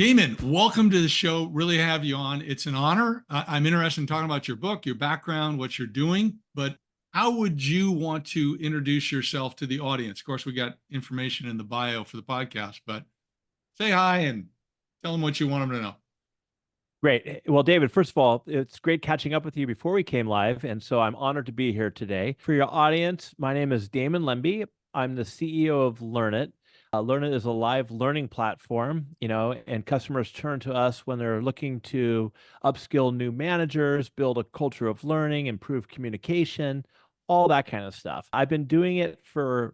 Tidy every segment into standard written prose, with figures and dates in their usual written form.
Damon, welcome to the show. Really have you on. It's an honor. I'm interested in talking about your book, your background, what you're doing, but how would you want to introduce yourself to the audience? Of course, we got information in the bio for the podcast, but say hi and tell them what you want them to know. Great. Well, David, first of all, it's great catching up with you before we came live. And so I'm honored to be here today. For your audience, my name is Damon Lembi. I'm the CEO of LearnIt. LearnIt is a live learning platform, and customers turn to us when they're looking to upskill new managers, build a culture of learning, improve communication, all that kind of stuff. I've been doing it for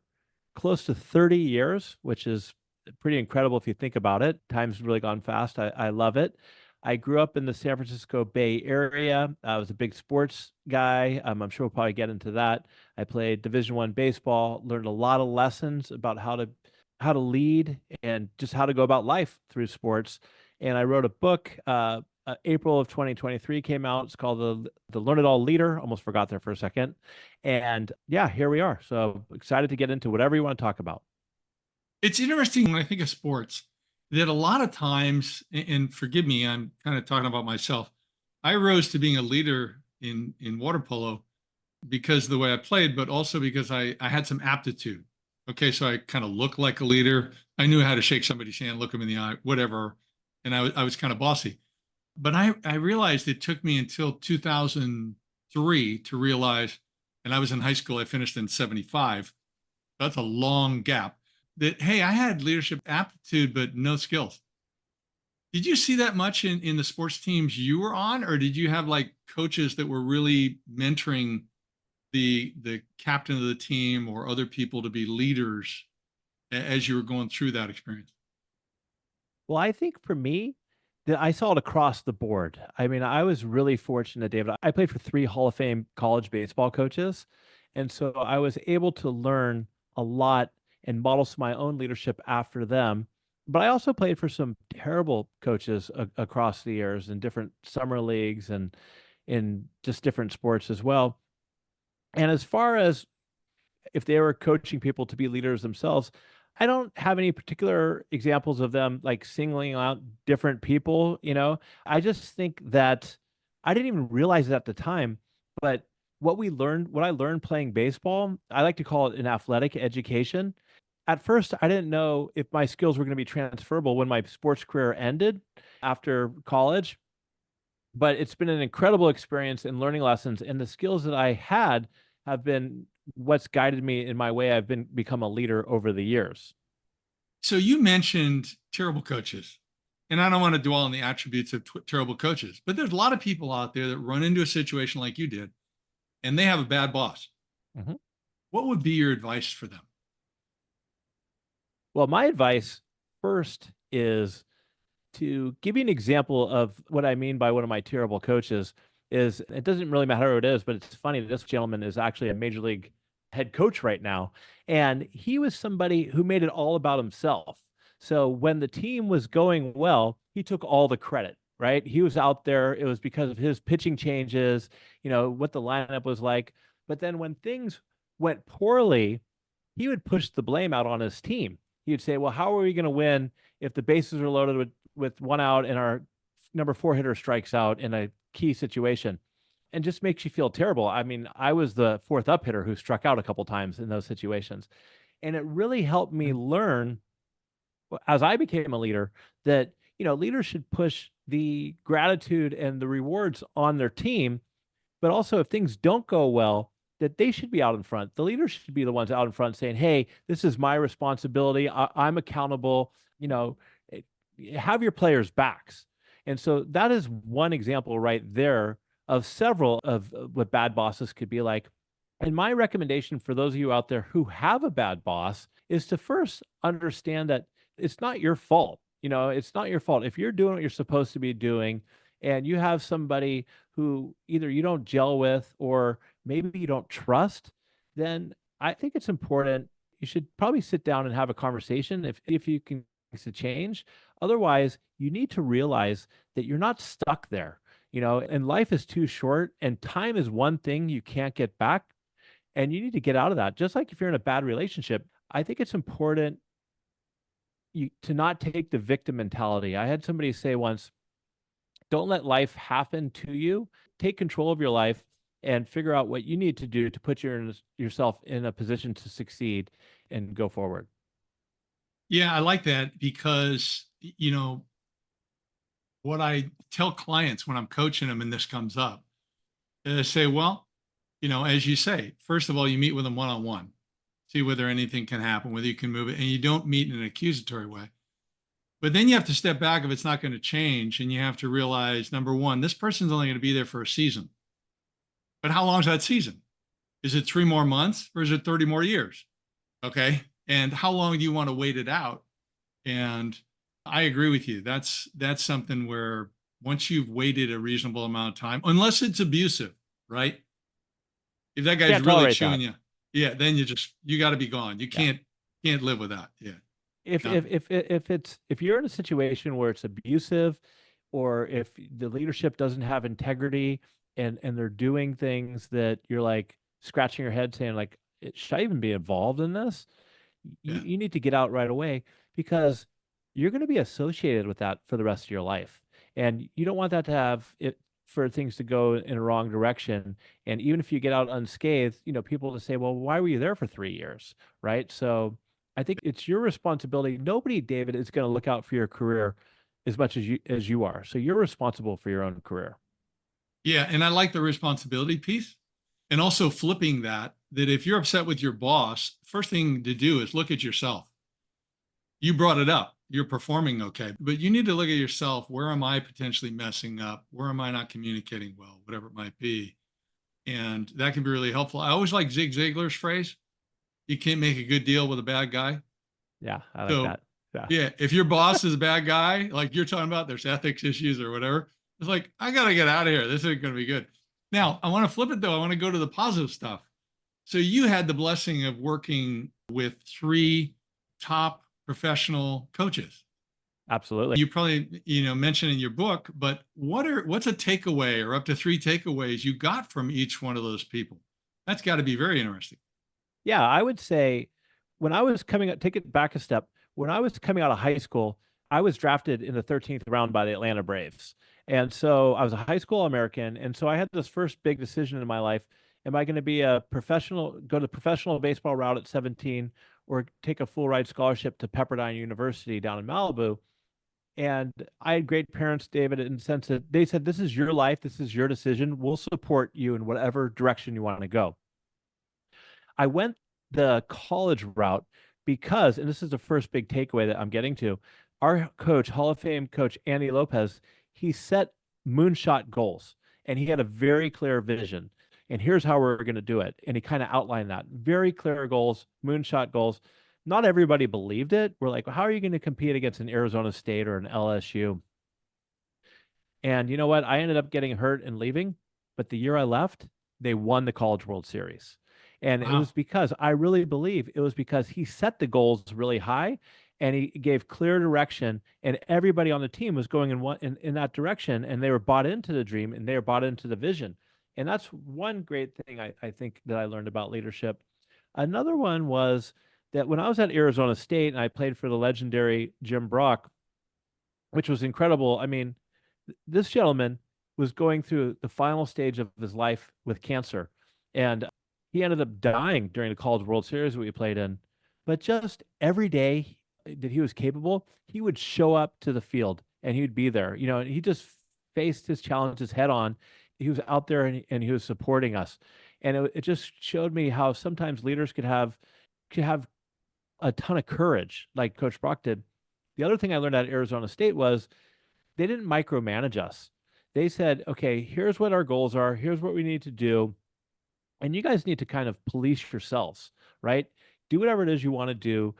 close to 30 years, which is pretty incredible if you think about it. Time's really gone fast. I love it. I grew up in the San Francisco Bay Area. I was a big sports guy. I'm sure we'll probably get into that. I played Division I baseball, learned a lot of lessons about how to lead and just how to go about life through sports. And I wrote a book. April of 2023 came out. It's called the Learn It All Leader. Almost forgot there for a second. And yeah, here we are. So excited to get into whatever you want to talk about. It's interesting when I think of sports that a lot of times, and forgive me, I'm kind of talking about myself. I rose to being a leader in water polo because of the way I played, but also because I had some aptitude. Okay, so I kind of looked like a leader. I knew how to shake somebody's hand, look them in the eye, whatever, and I was kind of bossy. But I realized it took me until 2003 to realize, and I was in high school. I finished in 75. That's a long gap. That hey, I had leadership aptitude, but no skills. Did you see that much in the sports teams you were on, or did you have like coaches that were really mentoring the captain of the team or other people to be leaders as you were going through that experience? Well, I think for me, that I saw it across the board. I mean, I was really fortunate, David. I played for three Hall of Fame college baseball coaches. And so I was able to learn a lot and model some of my own leadership after them. But I also played for some terrible coaches across the years in different summer leagues and in just different sports as well. And as far as if they were coaching people to be leaders themselves, I don't have any particular examples of them like singling out different people, I just think that I didn't even realize it at the time, but what I learned playing baseball, I like to call it an athletic education. At first, I didn't know if my skills were going to be transferable when my sports career ended after college, but it's been an incredible experience in learning lessons, and the skills that I had have been what's guided me in my way I've been become a leader over the years. So you mentioned terrible coaches, and I don't want to dwell on the attributes of terrible coaches, but there's a lot of people out there that run into a situation like you did, and they have a bad boss. Mhm. What would be your advice for them? Well, my advice first is to give you an example of what I mean by one of my terrible coaches is it doesn't really matter who it is, but it's funny that this gentleman is actually a major league head coach right now. And he was somebody who made it all about himself. So when the team was going well, he took all the credit, right? He was out there. It was because of his pitching changes, what the lineup was like. But then when things went poorly, he would push the blame out on his team. He would say, well, how are we going to win if the bases are loaded with one out and our number four hitter strikes out in a key situation? And just makes you feel terrible. I mean, I was the fourth up hitter who struck out a couple times in those situations. And it really helped me learn as I became a leader that, leaders should push the gratitude and the rewards on their team. But also, if things don't go well, that they should be out in front. The leaders should be the ones out in front saying, hey, this is my responsibility. I'm accountable. Eh, have your players' backs. And so that is one example right there of several of what bad bosses could be like. And my recommendation for those of you out there who have a bad boss is to first understand that it's not your fault. It's not your fault. If you're doing what you're supposed to be doing and you have somebody who either you don't gel with or maybe you don't trust, then I think it's important. You should probably sit down and have a conversation if you can to change. Otherwise, you need to realize that you're not stuck there. And life is too short and time is one thing you can't get back. And you need to get out of that. Just like if you're in a bad relationship, I think it's important to not take the victim mentality. I had somebody say once, don't let life happen to you. Take control of your life and figure out what you need to do to put yourself in a position to succeed and go forward. Yeah, I like that because, what I tell clients when I'm coaching them and this comes up, is I say, well, as you say, first of all, you meet with them one on one, see whether anything can happen, whether you can move it, and you don't meet in an accusatory way. But then you have to step back if it's not going to change, and you have to realize, number one, this person's only going to be there for a season. But how long is that season? Is it 3 more months or is it 30 more years? Okay. And how long do you want to wait it out? And I agree with you. That's something where once you've waited a reasonable amount of time, unless it's abusive, right? If that guy's Can't really tolerate that. chewing you, yeah, then you got to be gone. You Yeah. can't live with that. Yeah. If Yeah. if you're in a situation where it's abusive, or if the leadership doesn't have integrity, and they're doing things that you're like scratching your head saying like, should I even be involved in this? Yeah. You need to get out right away, because you're going to be associated with that for the rest of your life. And you don't want that to have it for things to go in a wrong direction. And even if you get out unscathed, people to say, well, why were you there for 3 years? Right. So I think it's your responsibility. Nobody, David, is going to look out for your career as much as you are. So you're responsible for your own career. Yeah. And I like the responsibility piece. And also flipping that if you're upset with your boss, first thing to do is look at yourself. You brought it up. You're performing okay, but you need to look at yourself. Where am I potentially messing up? Where am I not communicating well? Whatever it might be. And that can be really helpful. I always like Zig Ziglar's phrase, you can't make a good deal with a bad guy. Yeah, I like So, that. Yeah. yeah, if your boss is a bad guy, like you're talking about, there's ethics issues or whatever, it's like, I got to get out of here. This isn't going to be good. Now, I want to flip it though. I want to go to the positive stuff. So, you had the blessing of working with three top professional coaches. Absolutely. You probably, mentioned in your book, but what's a takeaway or up to three takeaways you got from each one of those people? That's got to be very interesting. Yeah, I would say when I was coming up, take it back a step. When I was coming out of high school, I was drafted in the 13th round by the Atlanta Braves. And so I was a high school American. And so I had this first big decision in my life. Am I going to be a professional, go the professional baseball route at 17, or take a full ride scholarship to Pepperdine University down in Malibu? And I had great parents, David, in the sense that they said, this is your life. This is your decision. We'll support you in whatever direction you want to go. I went the college route because, and this is the first big takeaway that I'm getting to, our coach, Hall of Fame coach Andy Lopez, he set moonshot goals, and he had a very clear vision. And here's how we're going to do it. And he kind of outlined that very clear goals, moonshot goals. Not everybody believed it. We're like, well, how are you going to compete against an Arizona State or an LSU? And you know what? I ended up getting hurt and leaving. But the year I left, they won the College World Series. And it Wow. was because I really believe it was because he set the goals really high, and he gave clear direction, and everybody on the team was going in that direction, and they were bought into the dream, and they were bought into the vision. And that's one great thing I think that I learned about leadership. Another one was that when I was at Arizona State and I played for the legendary Jim Brock, which was incredible. I mean, this gentleman was going through the final stage of his life with cancer, and he ended up dying during the College World Series that we played in. But just every day that he was capable, he would show up to the field and he'd be there. And he just faced his challenges head on. He was out there, and he was supporting us. And it just showed me how sometimes leaders could have a ton of courage, like Coach Brock did. The other thing I learned at Arizona State was they didn't micromanage us. They said, okay, here's what our goals are. Here's what we need to do. And you guys need to kind of police yourselves, right? Do whatever it is you want to do.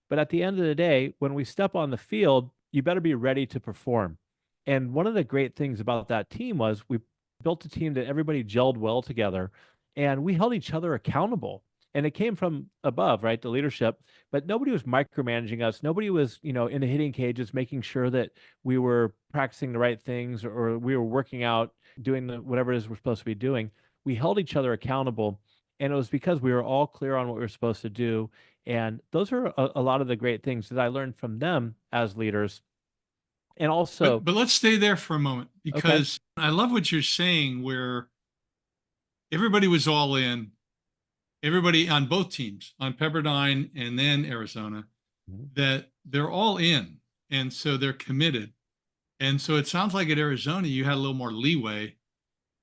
But at the end of the day, when we step on the field, you better be ready to perform. And one of the great things about that team was we built a team that everybody gelled well together, and we held each other accountable. And it came from above, right? The leadership, but nobody was micromanaging us. Nobody was, in the hitting cages, making sure that we were practicing the right things, or we were working out, doing whatever it is we're supposed to be doing. We held each other accountable, And it was because we were all clear on what we were supposed to do. And those are a lot of the great things that I learned from them as leaders. And also, But let's stay there for a moment, okay. because I love what you're saying, where everybody was all in, everybody on both teams, on Pepperdine and then Arizona, Mhm. that they're all in. And so they're committed. And so it sounds like at Arizona, you had a little more leeway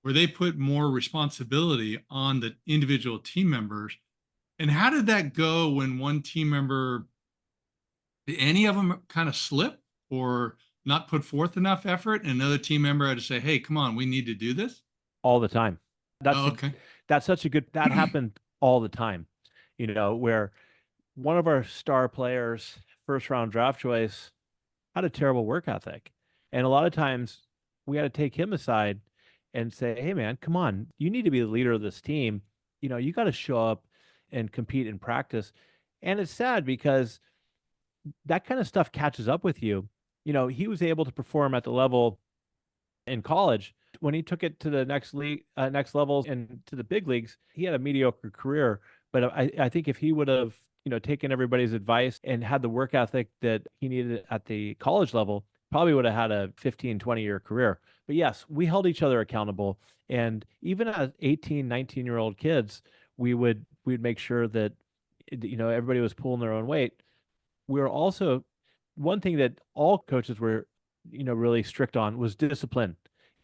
where they put more responsibility on the individual team members. And how did that go when one team member, did any of them kind of slip or not put forth enough effort? And another team member had to say, hey, come on, we need to do this? All the time. That's Oh, a, okay. that's such a good, that happened all the time, where one of our star players, first round draft choice, had a terrible work ethic. And a lot of times we had to take him aside and say, hey, man, come on. You need to be the leader of this team. You got to show up and compete in practice. And it's sad because that kind of stuff catches up with you. He was able to perform at the level in college. When he took it to the next league, next levels and to the big leagues, he had a mediocre career. But I think if he would have, taken everybody's advice and had the work ethic that he needed at the college level, probably would have had a 15, 20-year career. But yes, we held each other accountable. And even as 18, 19-year-old kids, we'd make sure that, everybody was pulling their own weight. We were also, one thing that all coaches were, really strict on was discipline,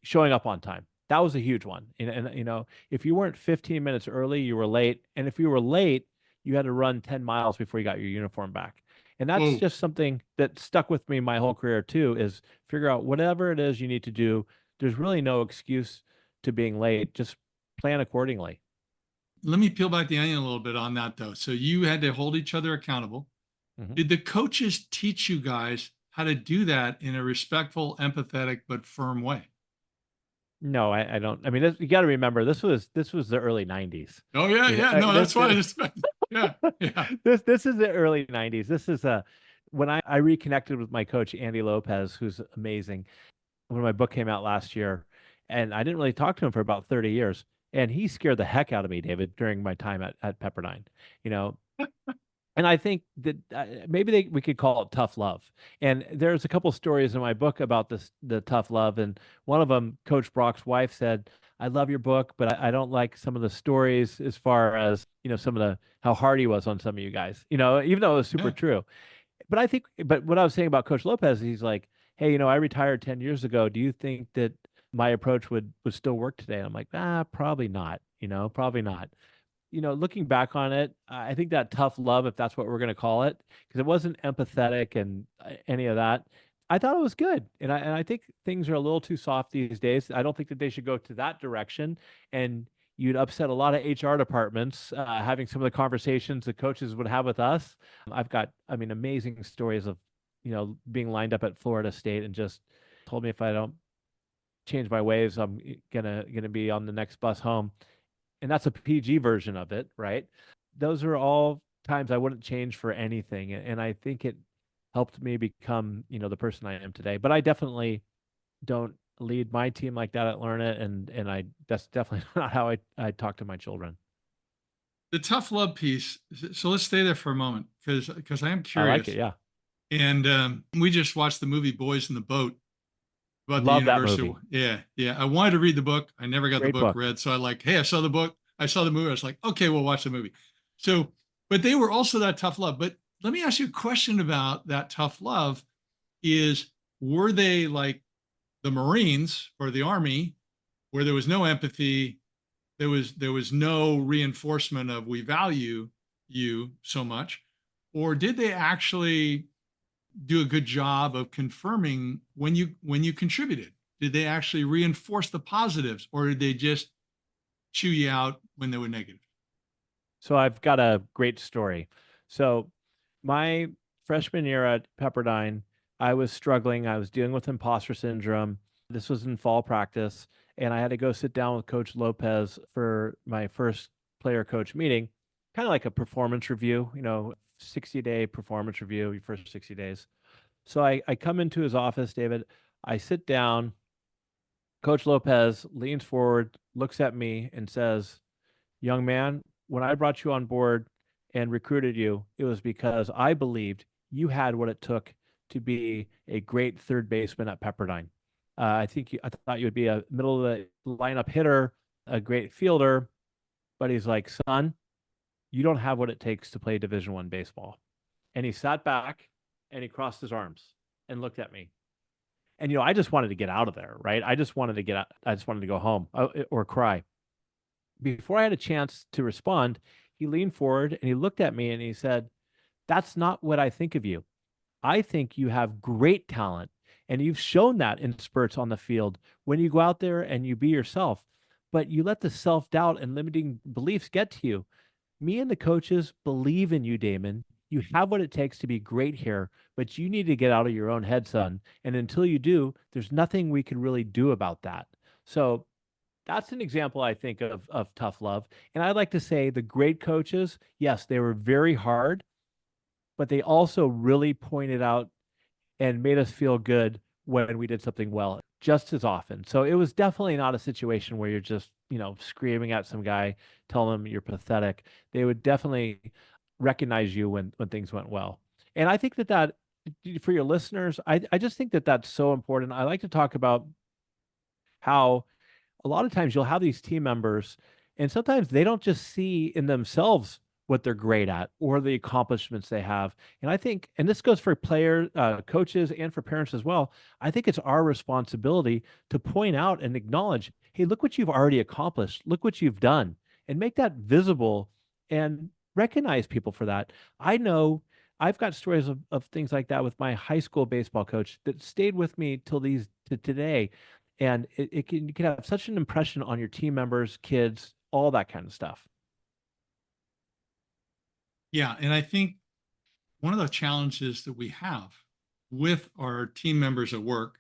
showing up on time. That was a huge one. And if you weren't 15 minutes early, you were late. And if you were late, you had to run 10 miles before you got your uniform back. And that's Whoa. just something that stuck with me my whole career too, is figure out whatever it is you need to do. There's really no excuse to being late. Just plan accordingly. Let me peel back the onion a little bit on that, though. So you had to hold each other accountable. Mhm. Did the coaches teach you guys how to do that in a respectful, empathetic, but firm way? No, I don't. I mean, you got to remember this was the early '90s. Oh, yeah, You know, yeah. No, this that's why I this expected. Yeah, yeah. this is the early '90s. This is when I reconnected with my coach Andy Lopez, who's amazing. When my book came out last year, and I didn't really talk to him for about 30 years, and he scared the heck out of me, David, during my time at Pepperdine. You know, and I think that maybe we could call it tough love. And there's a couple stories in my book about the tough love. And one of them, Coach Brock's wife said, "I love your book, but I don't like some of the stories as far as some of the how hard he was on some of you guys. Even though it was super Yeah. true. But what I was saying about Coach Lopez, he's like, hey, I retired 10 years ago. Do you think that my approach would still work today?" And I'm like, probably not. Probably not. Looking back on it, I think that tough love, if that's what we're going to call it, because it wasn't empathetic and any of that. I thought it was good, and I think things are a little too soft these days. I don't think that they should go to that direction, and you'd upset a lot of HR departments having some of the conversations the coaches would have with us. I've got, I mean, amazing stories of being lined up at Florida State and just told me if I don't change my ways, I'm gonna be on the next bus home, and that's a PG version of it, right? Those are all times I wouldn't change for anything, and I think it helped me become, the person I am today. But I definitely don't lead my team like that at LearnIt, and that's definitely not how I talk to my children. The tough love piece. So let's stay there for a moment, because I am I like it, curious. yeah. And we just watched the movie Boys in the Boat about the Love that university. movie. Yeah, yeah. I wanted to read the book. I never got the Great book book. read. So I like, hey, I saw the book. I saw the movie. I was like, okay, we'll watch the movie. So, but they were also that tough love. But let me ask you a question about that tough love: is were they like the Marines or the Army, where there was no empathy, there was no reinforcement of we value you so much, or did they actually do a good job of confirming when you contributed? Did they actually reinforce the positives, or did they just chew you out when they were negative? So I've got a great story. So my freshman year at Pepperdine, I was struggling. I was dealing with imposter syndrome. This was in fall practice, and I had to go sit down with Coach Lopez for my first player coach meeting, kind of like a performance review, 60-day performance review, your first 60 days. So I come into his office, David. I sit down. Coach Lopez leans forward, looks at me, and says, "Young man, when I brought you on board and recruited you, it was because I believed you had what it took to be a great third baseman at Pepperdine. I thought you would be a middle of the lineup hitter, a great fielder, but he's like, son, you don't have what it takes to play Division I baseball. And he sat back and he crossed his arms and looked at me. And I just wanted to get out of there, right? I just wanted to get out. I just wanted to go home or cry. Before I had a chance to respond, he leaned forward and he looked at me and he said, "That's not what I think of you. I think you have great talent, and you've shown that in spurts on the field when you go out there and you be yourself, but you let the self-doubt and limiting beliefs get to you. Me and the coaches believe in you, Damon. You have what it takes to be great here, but you need to get out of your own head, son. And until you do, there's nothing we can really do about that." So that's an example, I think, of tough love. And I like to say the great coaches, yes, they were very hard, but they also really pointed out and made us feel good when we did something well just as often. So it was definitely not a situation where you're just, screaming at some guy, telling him you're pathetic. They would definitely recognize you when things went well. And I think that for your listeners, I just think that that's so important. I like to talk about how a lot of times you'll have these team members, and sometimes they don't just see in themselves what they're great at or the accomplishments they have. And I think, and this goes for players, coaches, and for parents as well. I think it's our responsibility to point out and acknowledge, hey, look what you've already accomplished. Look what you've done, and make that visible and recognize people for that. I know I've got stories of things like that with my high school baseball coach that stayed with me to today, and you can have such an impression on your team members, kids, all that kind of stuff. Yeah. And I think one of the challenges that we have with our team members at work,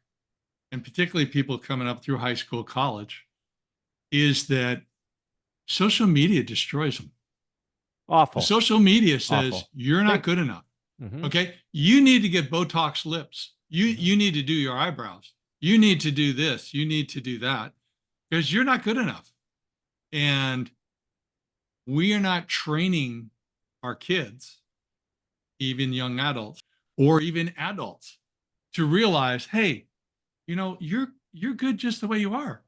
and particularly people coming up through high school, college, is that social media destroys them. Awful. Social media says Awful. you're not Think. good enough. Hmm. Okay. You need to get Botox lips. You need to do your eyebrows. You need to do this. You need to do that because you're not good enough. And we are not training our kids, even young adults or even adults, to realize, hey, you're good just the way you are.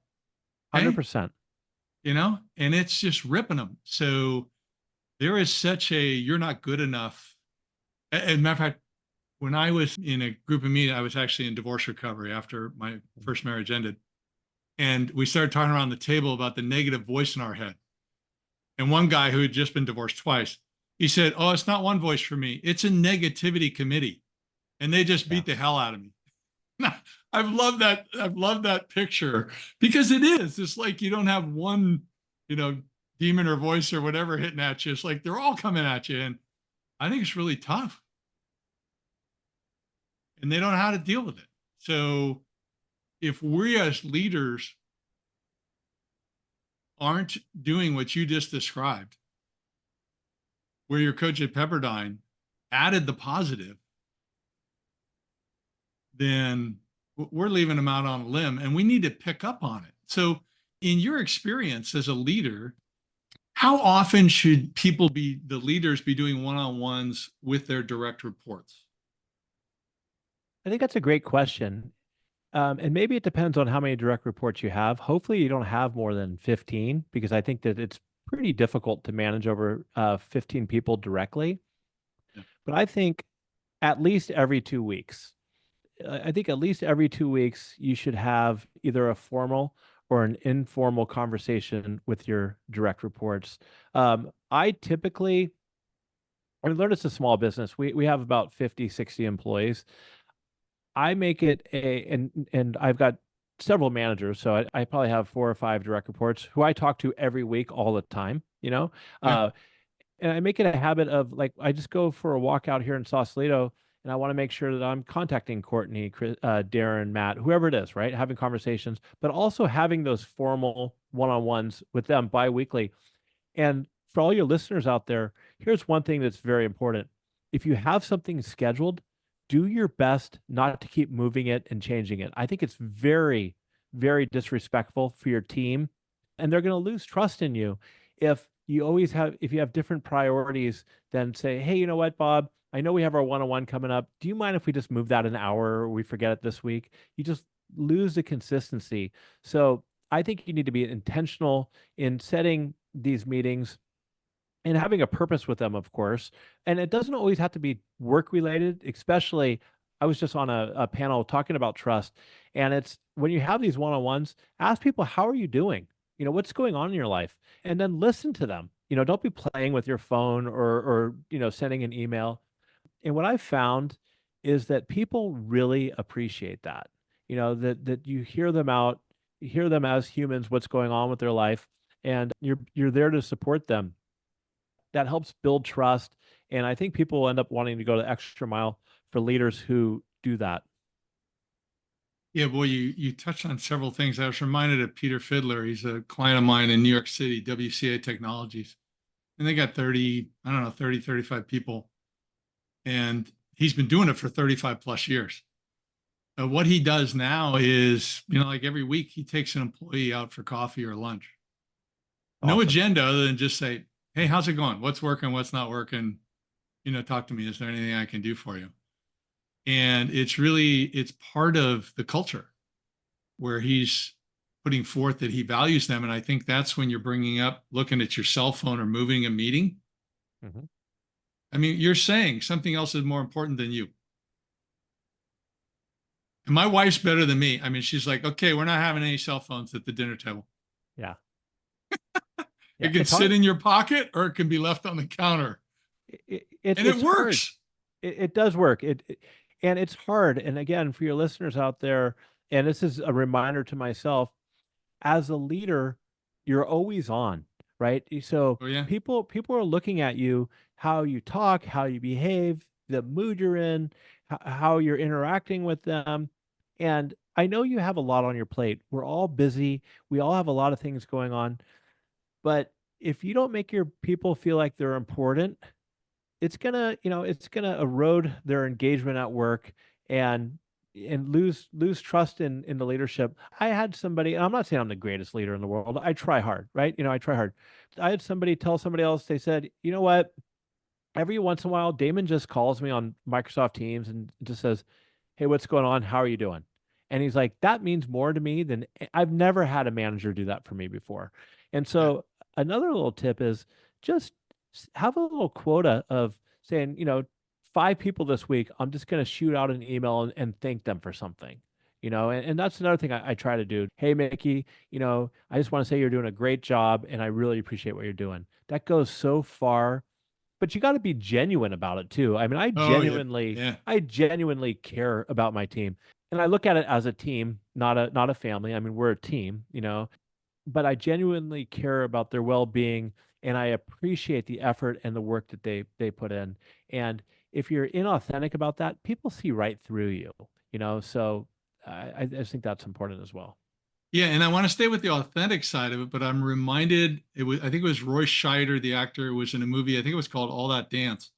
Okay. 100%. And it's just ripping them. So there is such a you're not good enough. As a matter of fact, when I was in a group of me, I was actually in divorce recovery after my first marriage ended. And we started talking around the table about the negative voice in our head. And one guy who had just been divorced twice, he said, "Oh, it's not one voice for me. It's a negativity committee. And they just Yeah. beat the hell out of me." I've loved that. I've loved that picture because it is. It's like you don't have one, demon or voice or whatever hitting at you. It's like they're all coming at you. And I think it's really tough. And they don't know how to deal with it. So if we as leaders aren't doing what you just described, where your coach at Pepperdine added the positive, then we're leaving them out on a limb and we need to pick up on it. So, in your experience as a leader, how often should the leaders be doing one-on-ones with their direct reports? I think that's a great question. And maybe it depends on how many direct reports you have. Hopefully, you don't have more than 15, because I think that it's pretty difficult to manage over 15 people directly. Yeah. But I think at least every 2 weeks. I think at least every 2 weeks, you should have either a formal or an informal conversation with your direct reports. I typically, I learned it's a small business. We have about 50, 60 employees. I make it and I've got several managers, so I probably have 4 or 5 direct reports who I talk to every week all the time, Yeah. uh, and I make it a habit of, like, I just go for a walk out here in Sausalito, and I want to make sure that I'm contacting Courtney, Darren, Matt, whoever it is, right? Having conversations, but also having those formal one-on-ones with them biweekly. And for all your listeners out there, here's one thing that's very important. If you have something scheduled, do your best not to keep moving it and changing it. I think it's very, very disrespectful for your team, and they're going to lose trust in you if you always have, if you have different priorities, then say, hey, you know what, Bob, I know we have our one-on-one coming up. Do you mind if we just move that an hour or we forget it this week? You just lose the consistency. So I think you need to be intentional in setting these meetings and having a purpose with them, of course. And it doesn't always have to be work related, especially I was just on a panel talking about trust. And it's when you have these one on ones, ask people, how are you doing? What's going on in your life? And then listen to them. Don't be playing with your phone or sending an email. And what I've found is that people really appreciate that. That you hear them out, you hear them as humans, what's going on with their life, and you're there to support them. That helps build trust. And I think people will end up wanting to go the extra mile for leaders who do that. Yeah, boy, you touched on several things. I was reminded of Peter Fiddler. He's a client of mine in New York City, WCA Technologies. And they got 30, I don't know, 30, 35 people. And he's been doing it for 35 plus years. What he does now is, like every week he takes an employee out for coffee or lunch. No Awesome. agenda other than just say, hey, how's it going? What's working? What's not working? Talk to me. Is there anything I can do for you? And it's part of the culture where he's putting forth that he values them. And I think that's when you're bringing up looking at your cell phone or moving a meeting. Mhm. I mean, you're saying something else is more important than you. And my wife's better than me. I mean, she's like, okay, we're not having any cell phones at the dinner table. Yeah. Yeah. It can It's sit hard. in your pocket or it can be left on the counter. And it It's hard. works. It does work. And it's hard. And again, for your listeners out there, and this is a reminder to myself, as a leader, you're always on, right? So Oh, yeah. people are looking at you, how you talk, how you behave, the mood you're in, how you're interacting with them. And I know you have a lot on your plate. We're all busy. We all have a lot of things going on. But if you don't make your people feel like they're important, it's gonna erode their engagement at work and lose trust in the leadership. I had somebody, and I'm not saying I'm the greatest leader in the world. I try hard, right? I try hard. I had somebody tell somebody else, they said, you know what? Every once in a while, Damon just calls me on Microsoft Teams and just says, hey, what's going on? How are you doing? And he's like, that means more to me than I've never had a manager do that for me before. And Yeah. so another little tip is just have a little quota of saying, 5 people this week, I'm just going to shoot out an email and thank them for something. And that's another thing I try to do. Hey, Mickey, I just want to say you're doing a great job and I really appreciate what you're doing. That goes so far, but you got to be genuine about it too. I mean, Oh, yeah. Yeah. I genuinely care about my team. And I look at it as a team, not a family. I mean, we're a team, but I genuinely care about their well-being and I appreciate the effort and the work that they put in. And if you're inauthentic about that, people see right through you. So I just think that's important as well. Yeah, and I want to stay with the authentic side of it, but I'm reminded I think it was Roy Scheider, the actor, was in a movie. I think it was called All That Dance,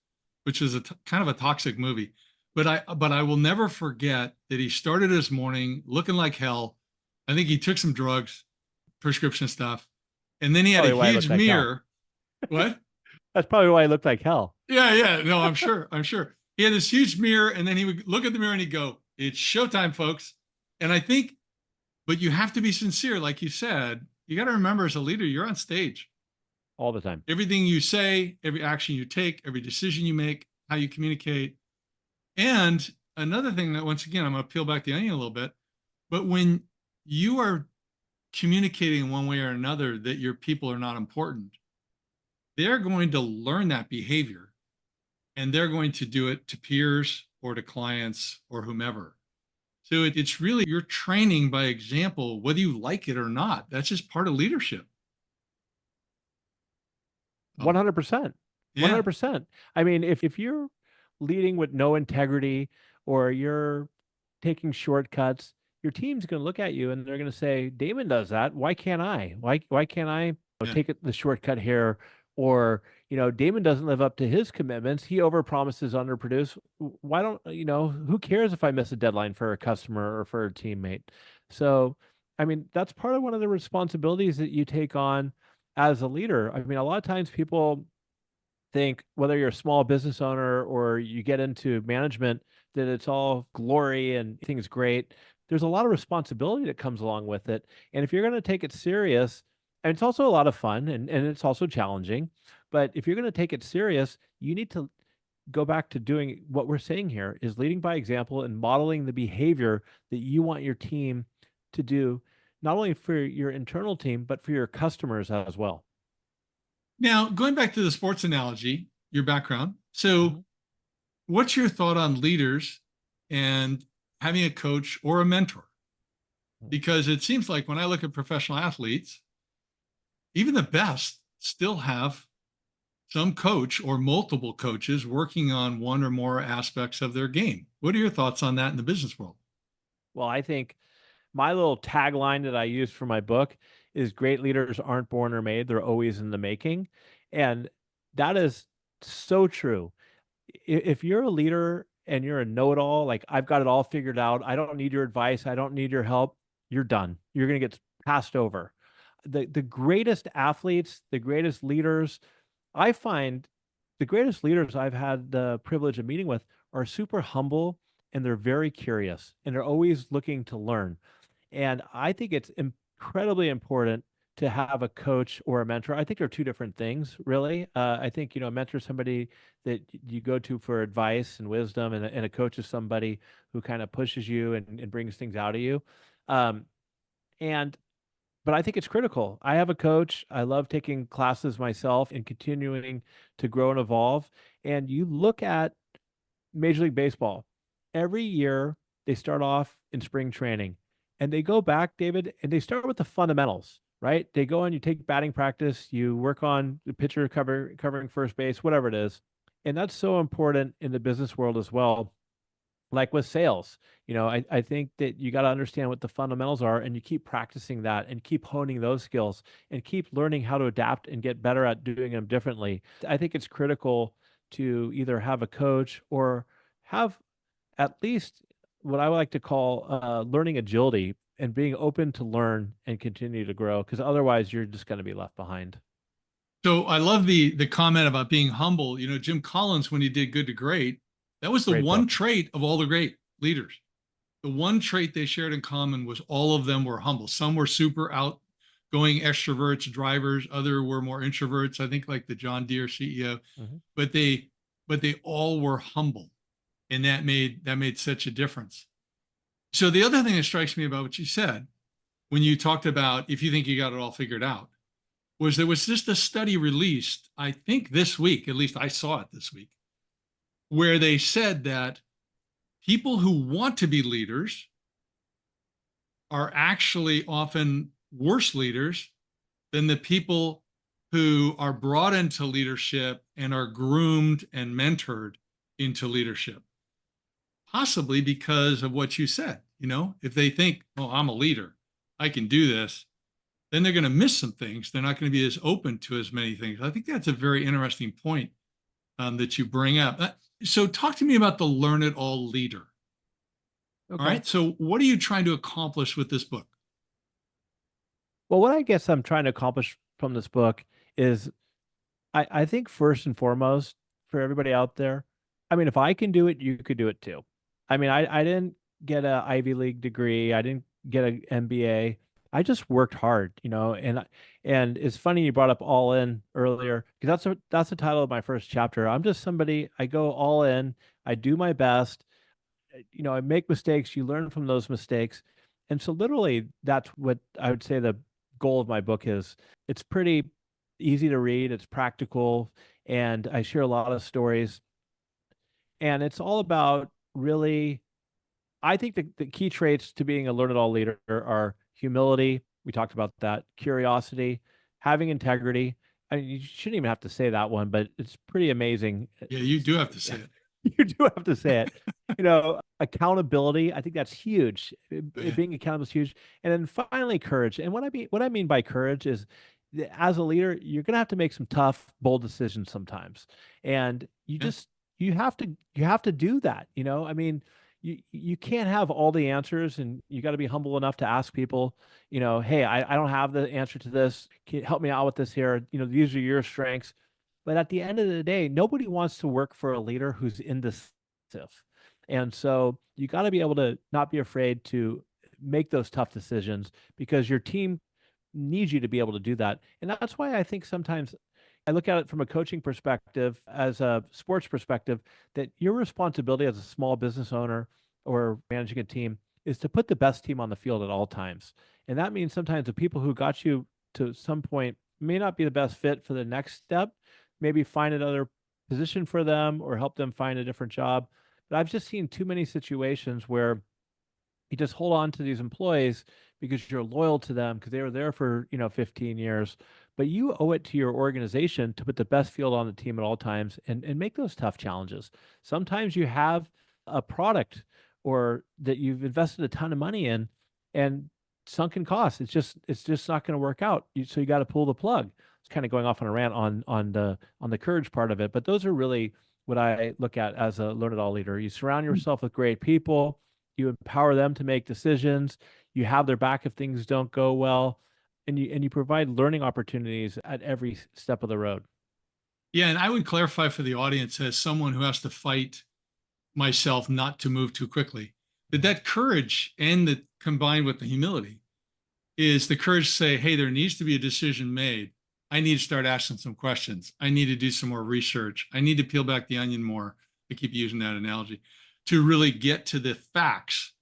which was kind of a toxic movie. But I will never forget that he started his morning looking like hell. I think he took some drugs, prescription stuff, and then he had a Probably why I huge look like hell. mirror. What? That's probably why I look like hell. Yeah, yeah. No, I'm sure. I'm sure. He had this huge mirror, and then he would look at the mirror and he'd go, "It's showtime, folks." And I think, but you have to be sincere, like you said. You got to remember, as a leader, you're on stage. All the time. Everything you say, every action you take, every decision you make, how you communicate. And another thing that, once again, I'm going to peel back the onion a little bit, but when you are communicating one way or another that your people are not important, they're going to learn that behavior and they're going to do it to peers or to clients or whomever. So it's really you're training by example, whether you like it or not. That's just part of leadership. Oh, 100%. yeah. 100%. I mean, if you're leading with no integrity or you're taking shortcuts, your team's going to look at you and they're going to say, Damon does that. Why can't I? Why can't I Yeah. take the shortcut here? Or, Damon doesn't live up to his commitments. He overpromises, underproduce. Why don't, who cares if I miss a deadline for a customer or for a teammate? So, I mean, that's part of one of the responsibilities that you take on as a leader, I mean, a lot of times people think whether you're a small business owner or you get into management that it's all glory and things great. There's a lot of responsibility that comes along with it. And if you're going to take it serious, and it's also a lot of fun and it's also challenging, but if you're going to take it serious, you need to go back to doing what we're saying here is leading by example and modeling the behavior that you want your team to do, not only for your internal team, but for your customers as well. Now, going back to the sports analogy, your background. So, Mhm. what's your thought on leaders and having a coach or a mentor? Because it seems like when I look at professional athletes, even the best still have some coach or multiple coaches working on one or more aspects of their game. What are your thoughts on that in the business world? Well, I think my little tagline that I use for my book is great leaders aren't born or made, they're always in the making. And that is so true. If you're a leader and you're a know-it-all, like I've got it all figured out, I don't need your advice, I don't need your help, you're done. You're going to get passed over. The greatest athletes, the greatest leaders, I find the greatest leaders I've had the privilege of meeting with are super humble and they're very curious and they're always looking to learn. And I think it's incredibly important to have a coach or a mentor. I think they're two different things, really. I think, a mentor is somebody that you go to for advice and wisdom, and a coach is somebody who kind of pushes you and brings things out of you. Um, and but I think it's critical. I have a coach. I love taking classes myself and continuing to grow and evolve. And you look at Major League Baseball. Every year they start off in spring training and they go back, David, and they start with the fundamentals, right? They go and you take batting practice, you work on the pitcher covering first base, whatever it is. And that's so important in the business world as well. Like with sales, I think that you got to understand what the fundamentals are and you keep practicing that and keep honing those skills and keep learning how to adapt and get better at doing them differently. I think it's critical to either have a coach or have at least what I like to call learning agility and being open to learn and continue to grow because otherwise you're just going to be left behind. So I love the comment about being humble. Jim Collins, when he did Good to Great, that was the Great one book. trait of all the great leaders. The one trait they shared in common was all of them were humble. Some were super outgoing extroverts, drivers. Other were more introverts. I think like the John Deere CEO, Mhm. but they all were humble, and that made such a difference. So the other thing that strikes me about what you said when you talked about if you think you got it all figured out was there was just a study released, I think this week, at least I saw it this week, where they said that people who want to be leaders are actually often worse leaders than the people who are brought into leadership and are groomed and mentored into leadership. Possibly because of what you said. If they think, oh, I'm a leader, I can do this, then they're going to miss some things. They're not going to be as open to as many things. I think that's a very interesting point that you bring up. So, talk to me about the Learn It All leader. All Okay. right. So, what are you trying to accomplish with this book? Well, what I guess I'm trying to accomplish from this book is I think first and foremost for everybody out there, I mean, if I can do it, you could do it too. I mean, I didn't get a Ivy League degree. I didn't get an MBA. I just worked hard, and it's funny you brought up all in earlier because that's the title of my first chapter. I'm just somebody, I go all in, I do my best, I make mistakes, you learn from those mistakes. And so literally that's what I would say the goal of my book is. It's pretty easy to read, it's practical, and I share a lot of stories. And it's all about really, I think the key traits to being a learn it all leader are humility. We talked about that, curiosity, having integrity. I mean, you shouldn't even have to say that one, but it's pretty amazing. Yeah, you do have to say it. You do have to say it. Accountability, I think that's huge. Yeah. Being accountable is huge. And then finally, courage. And what I mean by courage is as a leader, you're gonna have to make some tough, bold decisions sometimes. And Yeah. you have to do that. I mean, you can't have all the answers, and you got to be humble enough to ask people, hey, I don't have the answer to this. Can you help me out with this here? These are your strengths. But at the end of the day, nobody wants to work for a leader who's indecisive. And so you got to be able to not be afraid to make those tough decisions, because your team needs you to be able to do that. And that's why I think sometimes I look at it from a coaching perspective, as a sports perspective, that your responsibility as a small business owner or managing a team is to put the best team on the field at all times. And that means sometimes the people who got you to some point may not be the best fit for the next step. Maybe find another position for them or help them find a different job. But I've just seen too many situations where you just hold on to these employees because you're loyal to them because they were there for 15 years, but you owe it to your organization to put the best field on the team at all times, and make those tough challenges. Sometimes you have a product or that you've invested a ton of money in, and sunken costs, it's just not going to work out. So you got to pull the plug. It's kind of going off on a rant on the courage part of it, but those are really what I look at as a learn it all leader. You surround yourself with great people, you empower them to make decisions, you have their back if things don't go well, and you provide learning opportunities at every step of the road. Yeah, and I would clarify for the audience, as someone who has to fight myself not to move too quickly, that courage, and the combined with the humility, is the courage to say, hey, there needs to be a decision made. I need to start asking some questions. I need to do some more research. I need to peel back the onion more. I keep using that analogy to really get to the facts.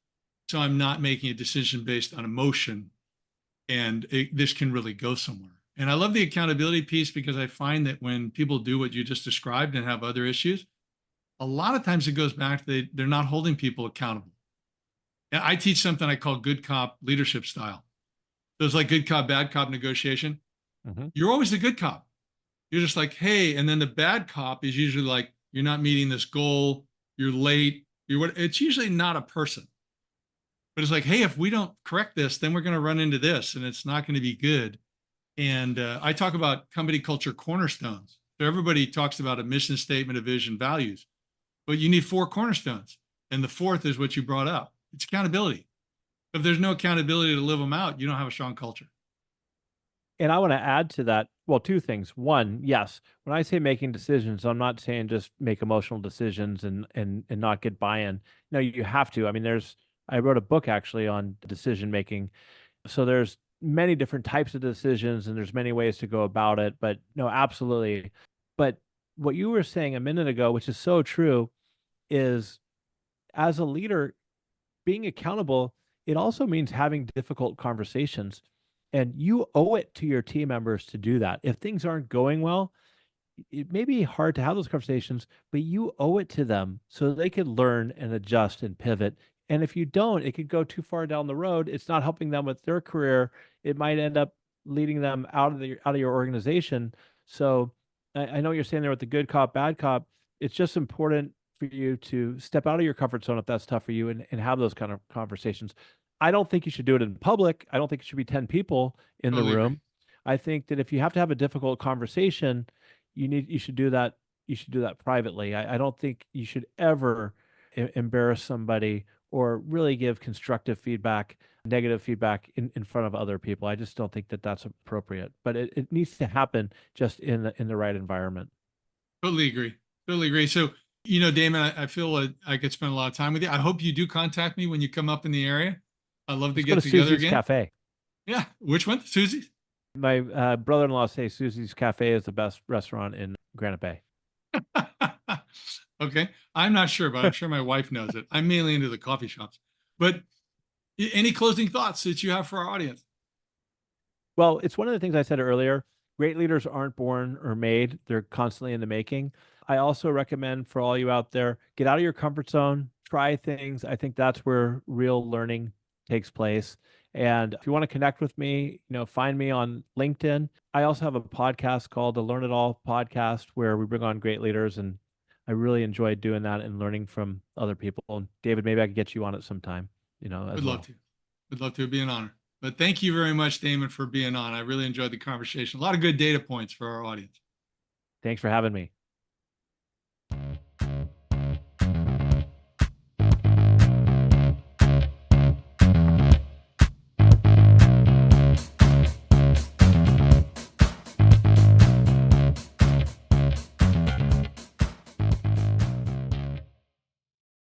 So I'm not making a decision based on emotion, and this can really go somewhere. And I love the accountability piece, because I find that when people do what you just described and have other issues, a lot of times it goes back to they're not holding people accountable. And I teach something I call good cop leadership style. So it's like good cop, bad cop negotiation. Mhm. You're always the good cop. You're just like, hey, and then the bad cop is usually like, you're not meeting this goal, you're late, you're what. It's usually not a person, but it's like, hey, if we don't correct this, then we're going to run into this, and it's not going to be good. And I talk about company culture cornerstones. So everybody talks about a mission statement, a vision, values, but you need four cornerstones, and the fourth is what you brought up. It's accountability. If there's no accountability to live them out, you don't have a strong culture. And I want to add to that, well, two things. One, yes, when I say making decisions, I'm not saying just make emotional decisions and not get buy-in. No, you have to. I mean, I wrote a book actually on decision making. So there's many different types of decisions and there's many ways to go about it, but no, absolutely. But what you were saying a minute ago, which is so true, is as a leader, being accountable, it also means having difficult conversations. And you owe it to your team members to do that. If things aren't going well, it may be hard to have those conversations, but you owe it to them so they could learn and adjust and pivot. And if you don't, it could go too far down the road. It's not helping them with their career. It might end up leading them out of your organization. So I know what you're saying there with the good cop, bad cop. It's just important for you to step out of your comfort zone if that's tough for you, and have those kind of conversations. I don't think you should do it in public. I don't think it should be 10 people in the Totally agree. room. I think that if you have to have a difficult conversation, you should do that. You should do that privately. I don't think you should ever embarrass somebody or really give constructive feedback, negative feedback in front of other people. I just don't think that that's appropriate, but it needs to happen just in the right environment. Totally agree. Totally agree. So, Damon, I feel like I could spend a lot of time with you. I hope you do contact me when you come up in the area. I'd love to Let's go get to together Susie's again. Cafe. Yeah. Which one? Susie's? My brother-in-law says Susie's Cafe is the best restaurant in Granite Bay. Okay. I'm not sure, but I'm sure my wife knows it. I'm mainly into the coffee shops. But any closing thoughts that you have for our audience? Well, it's one of the things I said earlier. Great leaders aren't born or made, they're constantly in the making. I also recommend for all you out there, get out of your comfort zone, try things. I think that's where real learning takes place. And if you want to connect with me, find me on LinkedIn. I also have a podcast called the Learn It All podcast where we bring on great leaders, and I really enjoy doing that and learning from other people. And David, maybe I could get you on it sometime, Would as love well. to. Would love to. It'd be an honor. But thank you very much, Damon, for being on. I really enjoyed the conversation. A lot of good data points for our audience. Thanks for having me.